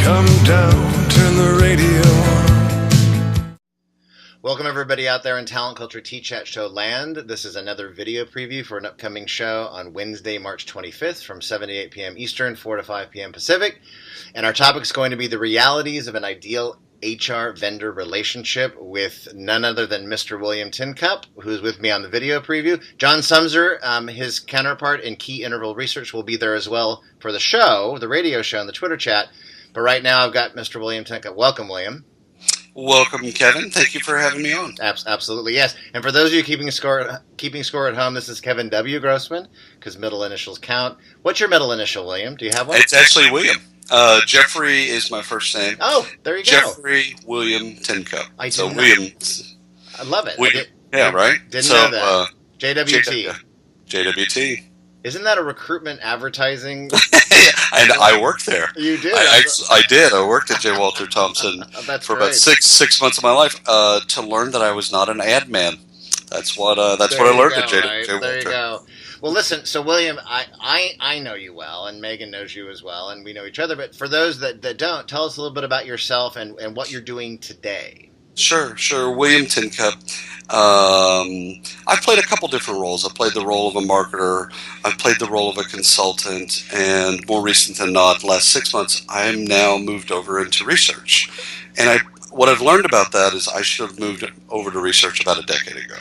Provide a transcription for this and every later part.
Come down, turn the radio on. Welcome everybody out there in Talent Culture TChat Show land. This is another video preview for an upcoming show on Wednesday, March 25th from 7 to 8 p.m. Eastern, 4 to 5 p.m. Pacific. And our topic is going to be the realities of an ideal HR vendor relationship with none other than Mr. William Tincup, who's with me on the video preview. John Sumser, his counterpart in Key Interval Research, will be there as well for the show, the radio show, and the Twitter chat. But right now I've got Mr. William Tincup. Welcome, William. Welcome, Kevin. Thank you for having me on. Absolutely, yes. And for those of you keeping score at home, this is Kevin W. Grossman, because middle initials count. What's your middle initial, William? Do you have one? It's actually William. Jeffrey is my first name. Oh, there you go. Jeffrey William Tincup. William. I love it. Right? Didn't know that. JWT. JWT. Isn't that a recruitment advertising? And I worked there. You did? I did. I worked at J. Walter Thompson for about six months of my life to learn that I was not an ad man. That's what I learned at J. Walter. There you go. Well, listen. So, William, I know you well, and Megan knows you as well, and we know each other. But for those that don't, tell us a little bit about yourself and what you're doing today. Sure. William Tincup. I've played a couple different roles. I've played the role of a marketer. I've played the role of a consultant. And more recent than not, the last 6 months, I'm now moved over into research. And what I've learned about that is I should have moved over to research about a decade ago.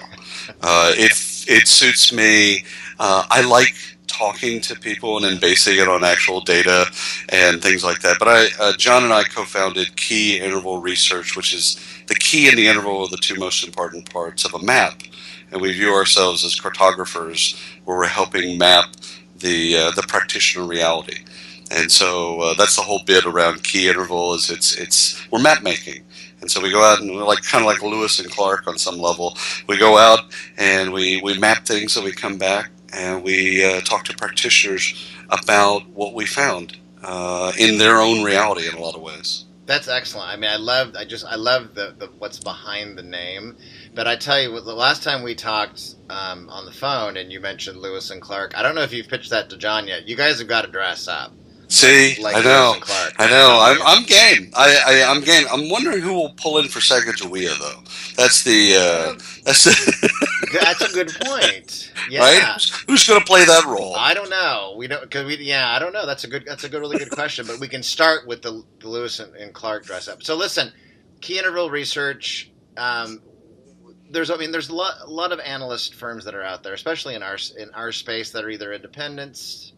It suits me. I like talking to people and then basing it on actual data and things like that. But John and I co-founded Key Interval Research, which is the key and the interval are the two most important parts of a map. And we view ourselves as cartographers where we're helping map the practitioner reality. And so that's the whole bit around Key Interval is we're map making. And so we go out and we're kind of like Lewis and Clark on some level. We go out and we map things and we come back and we talk to practitioners about what we found in their own reality in a lot of ways. That's excellent. I mean, I love the what's behind the name. But I tell you, the last time we talked on the phone and you mentioned Lewis and Clark, I don't know if you've pitched that to John yet. You guys have got to dress up. See, I know. I'm game. I'm game. I'm wondering who will pull in for Sacagawea though. That's a good point. Yeah. Right? Who's going to play that role? I don't know. I don't know. That's a really good question. But we can start with the Lewis and Clark dress up. So listen, Key Interval Research. There's a lot of analyst firms that are out there, especially in our space, that are either independents,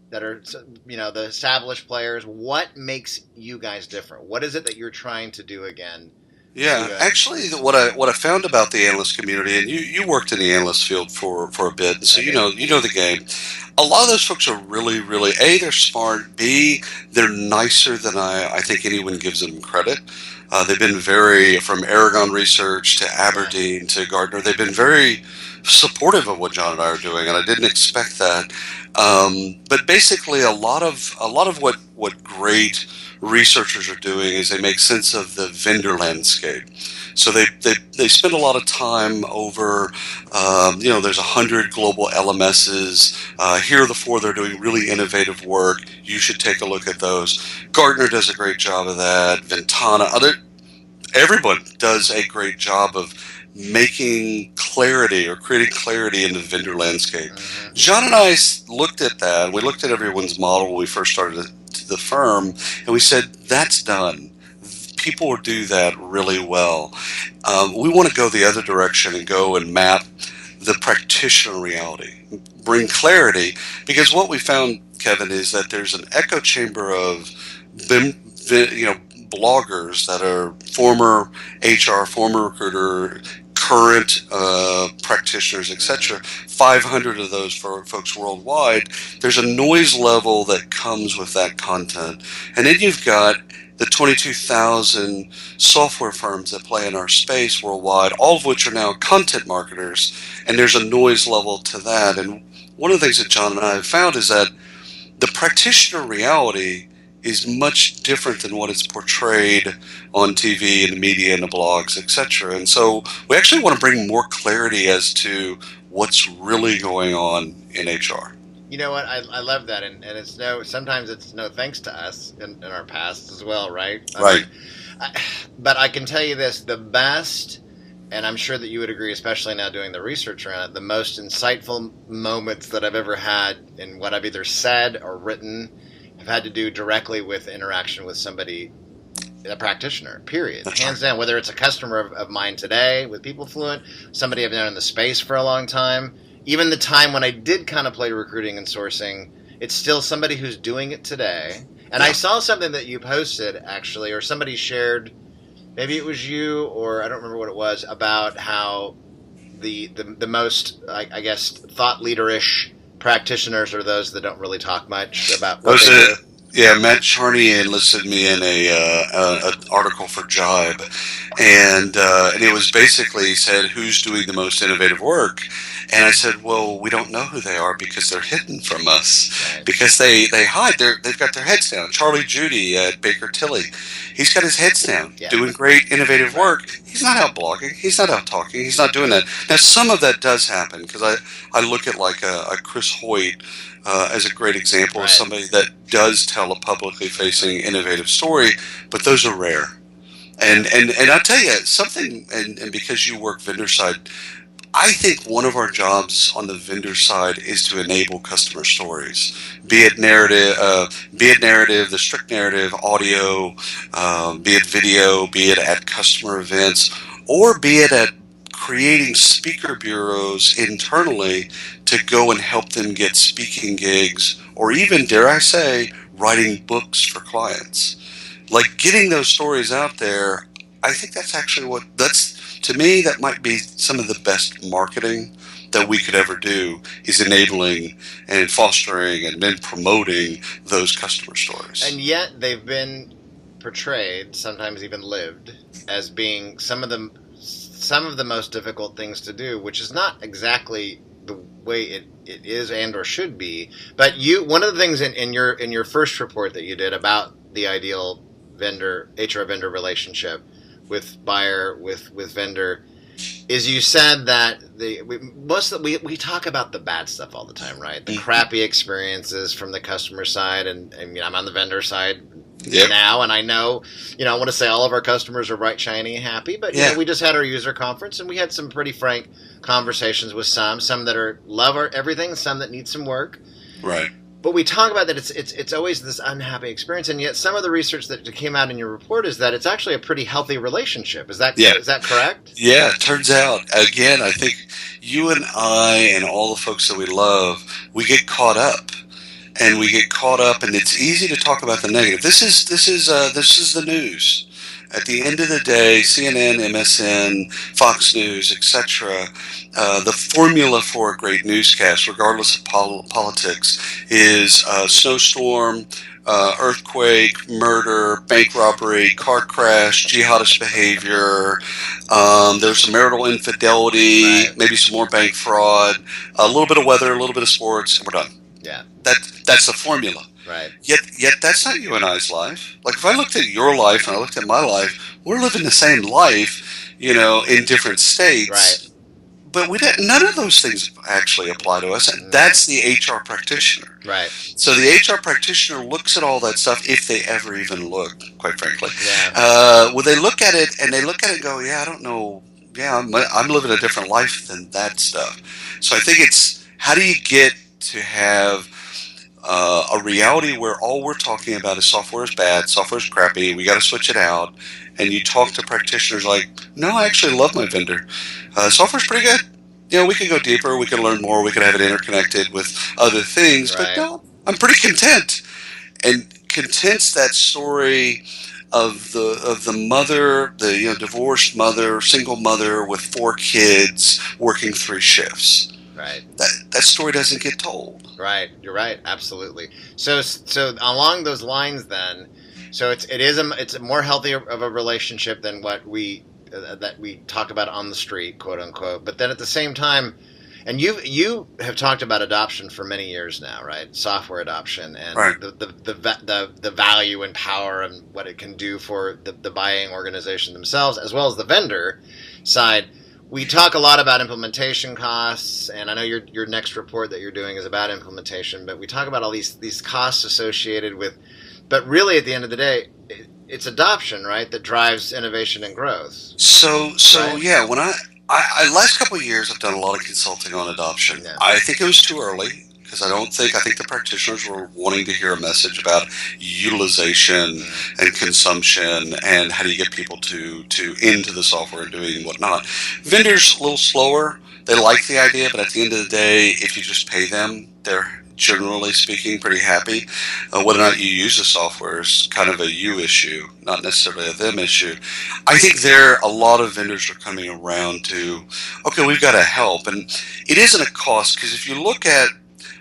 that are the established players. What makes you guys different? What is it that you're trying to do again? Yeah, actually, what I found about the analyst community, and you worked in the analyst field for a bit, and so you know the game. A lot of those folks are really, really A, they're smart. B, they're nicer than I think anyone gives them credit. They've been from Aragon Research to Aberdeen to Gartner. They've been very supportive of what John and I are doing, and I didn't expect that. But basically, a lot of what great researchers are doing is they make sense of the vendor landscape. So they spend a lot of time over, there's 100 global LMSs. Here are the 4 that are doing really innovative work. You should take a look at those. Gartner does a great job of that. Ventana, everyone does a great job of making clarity or creating clarity in the vendor landscape. Mm-hmm. John and I looked at that. We looked at everyone's model when we first started the firm, and we said, that's done. People will do that really well. We want to go the other direction and go and map the practitioner reality, bring clarity, because what we found, Kevin, is that there's an echo chamber of bloggers that are former HR, former recruiter, current practitioners, etc. 500 of those for folks worldwide. There's a noise level that comes with that content. And then you've got the 22,000 software firms that play in our space worldwide, all of which are now content marketers, and there's a noise level to that. And one of the things that John and I have found is that the practitioner reality is much different than what is portrayed on TV and the media and the blogs, etc. And so we actually want to bring more clarity as to what's really going on in HR. You know what? I love that, and it's sometimes it's no thanks to us in our past as well, right? Right. But I can tell you this: the best, and I'm sure that you would agree, especially now doing the research around it, the most insightful moments that I've ever had in what I've either said or written have had to do directly with interaction with somebody, a practitioner, period. That's Hands down, whether it's a customer of mine today with People Fluent, somebody I've known in the space for a long time, even the time when I did kind of play recruiting and sourcing, it's still somebody who's doing it today. And I saw something that you posted, actually, or somebody shared, maybe it was you, or I don't remember what it was, about how the most, I guess, thought leader-ish practitioners are those that don't really talk much about what they do. Yeah, Matt Charney enlisted me in an article for Jibe, and it was basically said who's doing the most innovative work, and I said, well, we don't know who they are because they're hidden from us, Right. because they hide. They've got their heads down. Charlie Judy at Baker Tilly, he's got his heads down, doing great innovative work. He's not out blogging. He's not out talking. He's not doing that. Now, some of that does happen because I look at like a Chris Hoyt as a great example of somebody that does tell a publicly facing innovative story, but those are rare. And I'll tell you something, and because you work vendor side, I think one of our jobs on the vendor side is to enable customer stories, be it narrative, the strict narrative, audio, be it video, be it at customer events, or be it at creating speaker bureaus internally to go and help them get speaking gigs, or even, dare I say, writing books for clients. Like getting those stories out there, I think that's actually to me, that might be some of the best marketing that we could ever do, is enabling and fostering and then promoting those customer stories. And yet they've been portrayed, sometimes even lived, as being some of the most difficult things to do, which is not exactly the way it is and or should be. But one of the things in your first report that you did about the ideal HR vendor relationship with buyer with vendor is you said that we talk about the bad stuff all the time, right? The crappy experiences from the customer side, and I'm on the vendor side now, and I know, I want to say all of our customers are bright, shiny, and happy, but we just had our user conference, and we had some pretty frank conversations with some that love everything, some that need some work. Right. But we talk about that it's always this unhappy experience, and yet some of the research that came out in your report is that it's actually a pretty healthy relationship. Is that correct? Yeah, it turns out. Again, I think you and I and all the folks that we love, we get caught up. And it's easy to talk about the negative. This is the news. At the end of the day, CNN, MSN, Fox News, etc., the formula for a great newscast, regardless of politics, is snowstorm, earthquake, murder, bank robbery, car crash, jihadist behavior, there's some marital infidelity, maybe some more bank fraud, a little bit of weather, a little bit of sports, and we're done. Yeah. That's the formula. Right. Yet that's not you and I's life. Like if I looked at your life and I looked at my life, we're living the same life, in different states. Right. But none of those things actually apply to us. And that's the HR practitioner. Right. So the HR practitioner looks at all that stuff, if they ever even look, quite frankly. Yeah. Well, they look at it and and go, I don't know. Yeah, I'm living a different life than that stuff. So I think it's, how do you get to have a reality where all we're talking about is software is bad, software is crappy, we got to switch it out, and you talk to practitioners like, no, I actually love my vendor. Software's pretty good. We could go deeper, we could learn more, we could have it interconnected with other things, but no, I'm pretty content. And content's that story of the mother, the divorced mother, single mother with 4 kids working 3 shifts. Right. That story doesn't get told. Right. You're right. Absolutely. So along those lines, then, so it's a more healthy of a relationship than what that we talk about on the street, quote unquote. But then at the same time, and you have talked about adoption for many years now, right? Software adoption and the value and power and what it can do for the buying organization themselves, as well as the vendor side. we talk a lot about implementation costs, and I know your next report that you're doing is about implementation, but we talk about all these costs associated with, but really at the end of the day, it's adoption, right, that drives innovation and growth. So Right? yeah, when I last couple of years I've done a lot of consulting on adoption. Yeah. I think it was too early because I think the practitioners were wanting to hear a message about utilization and consumption and how do you get people to into the software and doing whatnot. Vendors a little slower. They like the idea, but at the end of the day, if you just pay them, they're generally speaking pretty happy. Whether or not you use the software is kind of a you issue, not necessarily a them issue. I think a lot of vendors are coming around to, okay, we've got to help. And it isn't a cost, because if you look at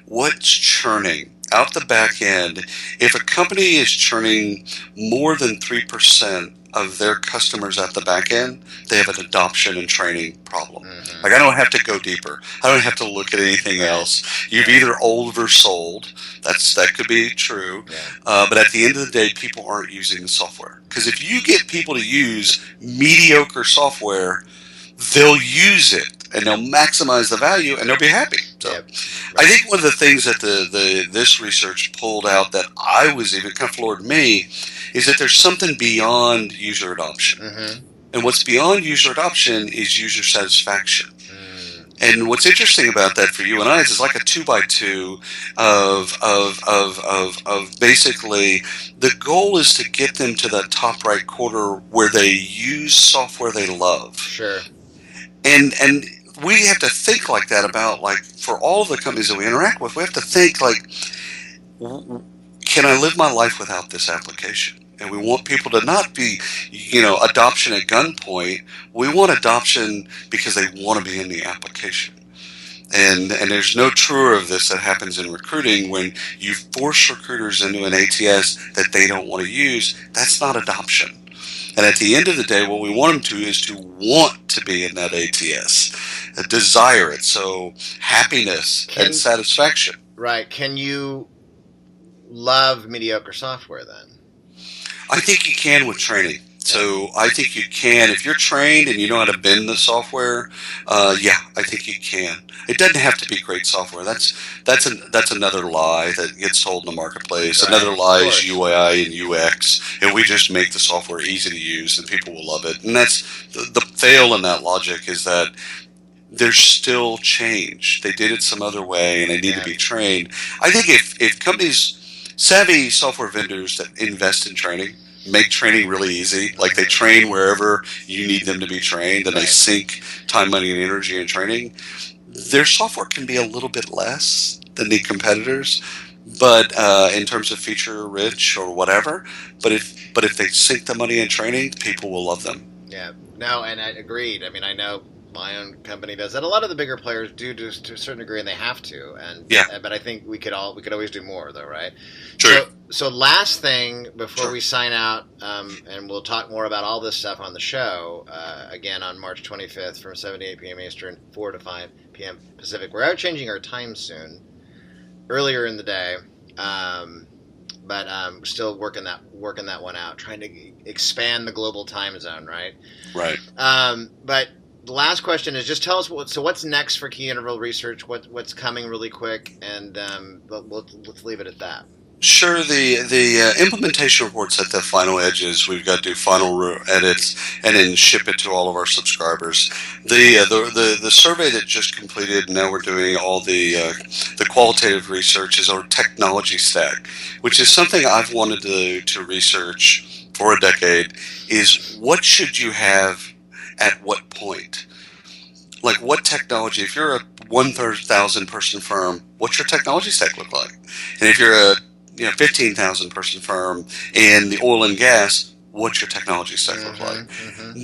what's churning out the back end, if a company is churning more than 3% of their customers at the back end, they have an adoption and training problem. Mm-hmm. Like, I don't have to go deeper. I don't have to look at anything else. You've either oversold. That could be true. Yeah. But at the end of the day, people aren't using the software. Because if you get people to use mediocre software, they'll use it and they'll maximize the value and they'll be happy. So, Yep. I think one of the things that this research pulled out that I was even kind of floored me is that there's something beyond user adoption. Mm-hmm. And what's beyond user adoption is user satisfaction. And what's interesting about that for you and I is it's like a 2x2 of basically the goal is to get them to that top right quarter where they use software they love. Sure. And we have to think like that about, like, for all of the companies that we interact with, we have to think like, can I live my life without this application? And we want people to not be, adoption at gunpoint. We want adoption because they want to be in the application. And there's no truer of this that happens in recruiting when you force recruiters into an ATS that they don't want to use. That's not adoption. And at the end of the day, what we want them to is to want to be in that ATS, desire it. So happiness and satisfaction. Right. Can you love mediocre software then? I think you can with training. So I think you can. If you're trained and you know how to bend the software, yeah, I think you can. It doesn't have to be great software. That's another lie that gets told in the marketplace. Right. Another lie is UI and UX, and we just make the software easy to use and people will love it. And that's the fail in that logic is that there's still change. They did it some other way, and they need to be trained. I think if companies, savvy software vendors that invest in training, make training really easy, like they train wherever you need them to be trained, and they sink time, money, and energy in training, their software can be a little bit less than the competitors, but in terms of feature rich or whatever. But if they sink the money in training, people will love them. Yeah, no, and I agreed. I mean, I know my own company does that. A lot of the bigger players do to a certain degree, and they have to. And but I think we could always do more, though, right? True. So last thing before we sign out, and we'll talk more about all this stuff on the show again on March 25th from 7 to 8 p.m. Eastern, 4 to 5 p.m. Pacific. We're changing our time soon, earlier in the day, but still working that one out, trying to expand the global time zone, right? Right. But the last question is just tell us what's next for key interval research, what's coming really quick, and let's leave it at that. Sure. The implementation reports at the final edges. We've got to do final edits and then ship it to all of our subscribers. The survey that just completed, now we're doing all the qualitative research, is our technology stack, which is something I've wanted to research for a decade. Is what should you have at what point? Like, what technology? If you're a 1,000 person firm, what's your technology stack look like? And if you're a 15,000 person firm in the oil and gas, what's your technology stack look like? Mm-hmm.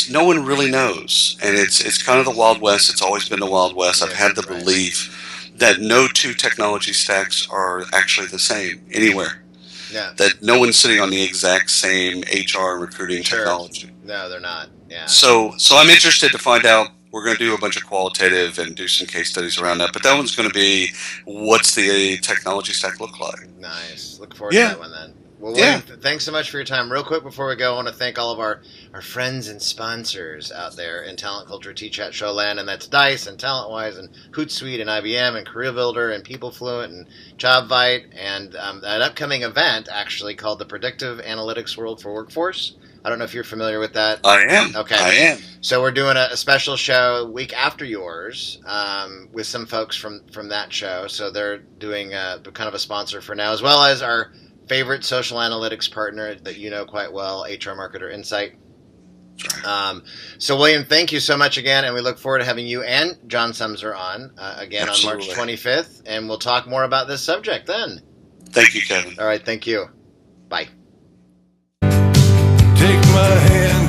No one really knows, and it's kind of the Wild West. It's always been the Wild West. I've had the belief that no two technology stacks are actually the same anywhere. Yeah. That no one's sitting on the exact same HR and recruiting technology. No, they're not. Yeah. So I'm interested to find out. We're going to do a bunch of qualitative and do some case studies around that. But that one's going to be, what's the technology stack look like? Nice. Look forward to that one then. Well, William, thanks so much for your time. Real quick before we go, I want to thank all of our friends and sponsors out there in Talent Culture TChat Show land, and that's DICE and TalentWise and Hootsuite and IBM and Career Builder and PeopleFluent and JobVite and an upcoming event actually called the Predictive Analytics World for Workforce. I don't know if you're familiar with that. I am. Okay. I am. So we're doing a special show week after yours with some folks from that show. So they're doing kind of a sponsor for now, as well as our favorite social analytics partner that you know quite well, HR Marketer Insight. So, William, thank you so much again, and we look forward to having you and John Sumser on again Absolutely. on March 25th, and we'll talk more about this subject then. Thank you, Kevin. All right, thank you. Bye. Take my hand.